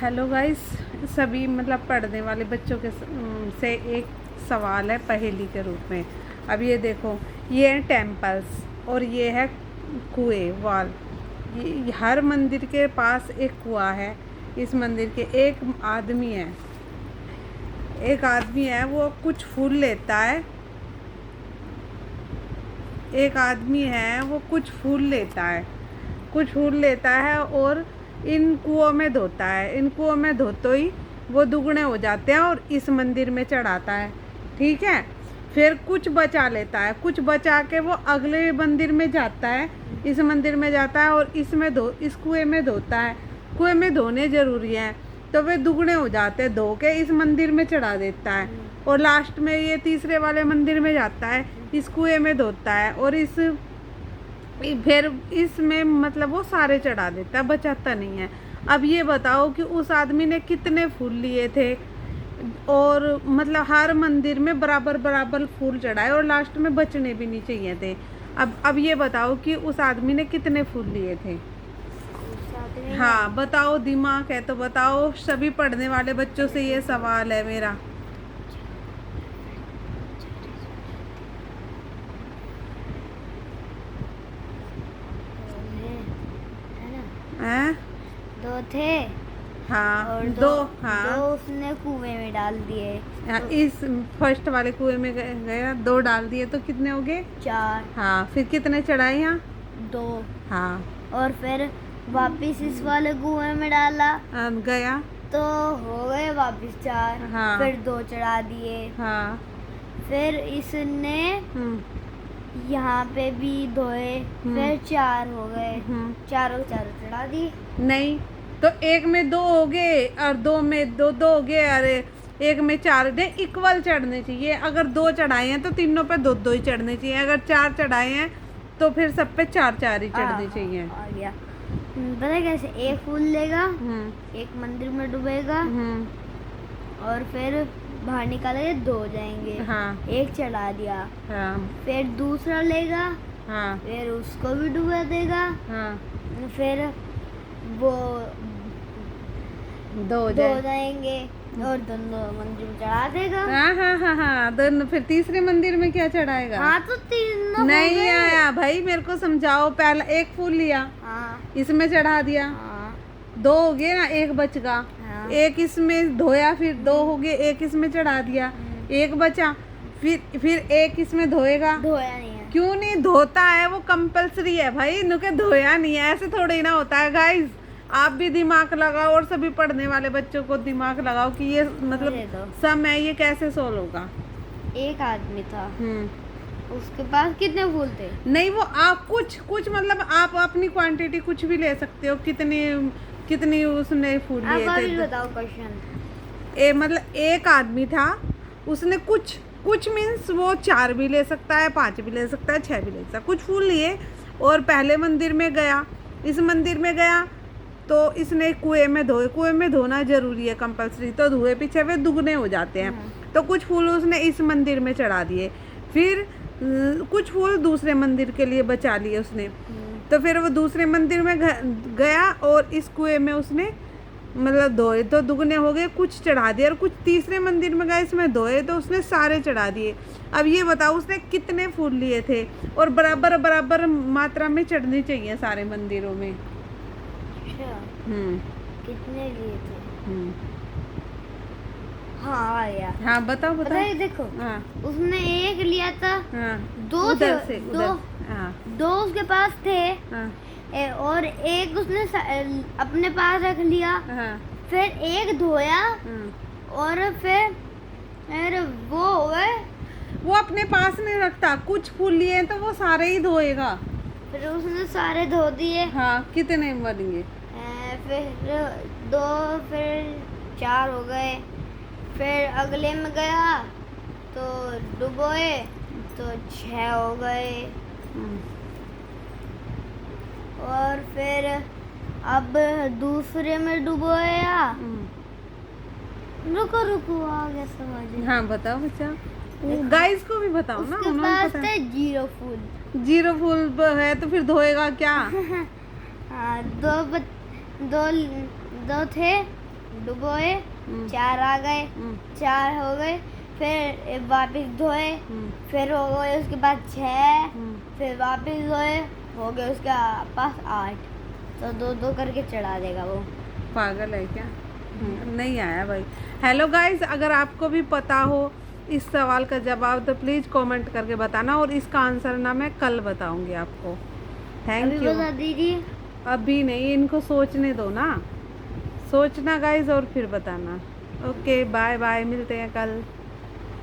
Hello guys, सभी मतलब पढ़ने वाले बच्चों के से एक सवाल है पहेली के रूप में। अब ये देखो, ये है टेम्पल्स और ये है कुएं वाल। ये हर मंदिर के पास एक कुआं है। इस मंदिर के एक आदमी है वो कुछ फूल लेता है। एक आदमी है वो कुछ फूल लेता है और इन कुओं में धोता है। इन कुओं में धोते ही वो दुगने हो जाते हैं और इस मंदिर में चढ़ाता है। ठीक है, फिर कुछ बचा लेता है, कुछ बचा के वो अगले मंदिर में जाता है, इस मंदिर में जाता है और इस कुएं में धोता है। कुएं में धोने ज़रूरी है तो वे दुगने हो जाते हैं, धो के इस मंदिर में चढ़ा देता है और लास्ट में ये तीसरे वाले मंदिर में जाता है, इस कुएं में धोता है और फिर इसमें मतलब वो सारे चढ़ा देता है, बचाता नहीं है। अब ये बताओ कि उस आदमी ने कितने फूल लिए थे और मतलब हर मंदिर में बराबर बराबर फूल चढ़ाए और लास्ट में बचने भी नहीं चाहिए थे। अब ये बताओ कि उस आदमी ने कितने फूल लिए थे। हाँ बताओ, दिमाग है तो बताओ। सभी पढ़ने वाले बच्चों से ये सवाल है मेरा। हैं? दो थे। हाँ और दो। हाँ दो उसने कुएं में डाल दिए। हाँ, इस फर्स्ट वाले कुएं में गया, दो डाल दिए तो कितने हो गए? 4। हाँ, फिर कितने चढ़ाए यहाँ? 2। हाँ, और फिर वापिस इस वाले कुएं में डाला गया तो हो गए वापिस 4। हाँ। फिर 2 चढ़ा दिए। हाँ। फिर इसने यहाँ पे भी धोए, फिर 4 हो गए। चारों चढ़ा दिए। नहीं तो एक में 2 हो गए और 2 में 2 हो गए। अरे एक में 4 दे, इक्वल चढ़ने चाहिए। अगर 2 चढ़ाए हैं तो तीनों पे 2 ही चढ़ने चाहिए। अगर 4 चढ़ाए हैं तो फिर सब पे 4 ही चढ़ने चाहिए। आ गया। पता है कैसे? एक फूल लेगा, एक मंदिर में डूबेगा और फिर बाहर निकालेगा, 2 हो जाएंगे। हाँ। एक चढ़ा दिया। हाँ। फिर दूसरा लेगा। हाँ। फिर उसको भी डुबा देगा। हाँ। फिर वो 2 हो जाएंगे और दोनों मंदिर में चढ़ा देगा। हाँ, दोनों। फिर तीसरे मंदिर में क्या चढ़ाएगा? हाँ तो तीनों नहीं आया भाई, मेरे को समझाओ। पहला एक फूल लिया, इसमें चढ़ा दिया, 2 हो गए ना, एक बच गया। एक इसमें धोया, फिर 2 हो गए, एक इसमें चढ़ा दिया, एक बचा। फिर एक इसमें धोएगा। धोया नहीं है। क्यों नहीं धोता है? वो कंपलसरी है भाई। इनके धोया नहीं है, ऐसे थोड़ी ना होता है। गाइस आप भी दिमाग लगाओ और सभी पढ़ने वाले बच्चों को दिमाग लगाओ कि ये मतलब सम है, ये कैसे सोल्व होगा। एक आदमी था, उसके पास कितने फूल थे? नहीं, वो आप कुछ मतलब आप अपनी क्वांटिटी कुछ भी ले सकते हो। कितनी उसने फूल लिए थे? बताओ क्वेश्चन। मतलब एक आदमी था, उसने कुछ मीन्स वो 4 भी ले सकता है, 5 भी ले सकता है, 6 भी ले सकता है। कुछ फूल लिए और पहले मंदिर में गया, इस मंदिर में गया तो इसने कुएं में धोए। कुएं में धोना जरूरी है, कंपलसरी। तो धुए पीछे वे दुगने हो जाते हैं। तो कुछ फूल उसने इस मंदिर में चढ़ा दिए, फिर कुछ फूल दूसरे मंदिर के लिए बचा लिए उसने। तो फिर वो दूसरे मंदिर में गया और इस कुएं में उसने मतलब धोए तो दुगने हो गए, कुछ चढ़ा दिए। और कुछ तीसरे मंदिर में गए, इसमें धोए तो उसने सारे चढ़ा दिए। अब ये बताओ उसने कितने फूल लिए थे और बराबर बराबर मात्रा में चढ़ने चाहिए सारे मंदिरों में। कितने लिए थे? हाँ यार। हाँ बताओ। देखो। हाँ। उसने एक लिया था। हाँ। 2 उधर थे। से 2 उसके पास थे। हाँ। और एक उसने अपने पास रख लिया। हाँ। फिर एक धोया और फिर वो अपने पास नहीं रखता। कुछ फूल लिए तो वो सारे ही धोएगा। फिर उसने सारे धो दिए। हाँ, कितने बनेंगे? फिर 2, फिर 4 हो गए। फिर अगले में गया तो डुबोए तो 6 हो गए। और फिर अब दूसरे में डुबोया। रुको आ गया समझ। हाँ बताओ बच्चा, गाइस को भी बताओ ना। उसके पास थे 0 फूल। 0 फूल है तो फिर धोएगा क्या? हाँ, 2 थे डुबोए, हम्म, 4 आ गए, हम्म, 4 हो गए, फिर वापस धोए, हम्म, फिर हो गए उसके बाद 6, हम्म। फिर वापस धोए, हो गए उसके पास 8। तो 2-2 करके चढ़ा देगा वो। पागल है क्या? नहीं आया भाई। हेलो गाइस, अगर आपको भी पता हो इस सवाल का जवाब तो प्लीज़ कमेंट करके बताना, और इसका आंसर ना मैं कल बताऊंगी आपको। अभी थैंक यू। बता दीजिए। अभी नहीं, इनको सोचने दो ना, सोचना गाइस और फिर बताना। ओके, बाय बाय, मिलते हैं कल।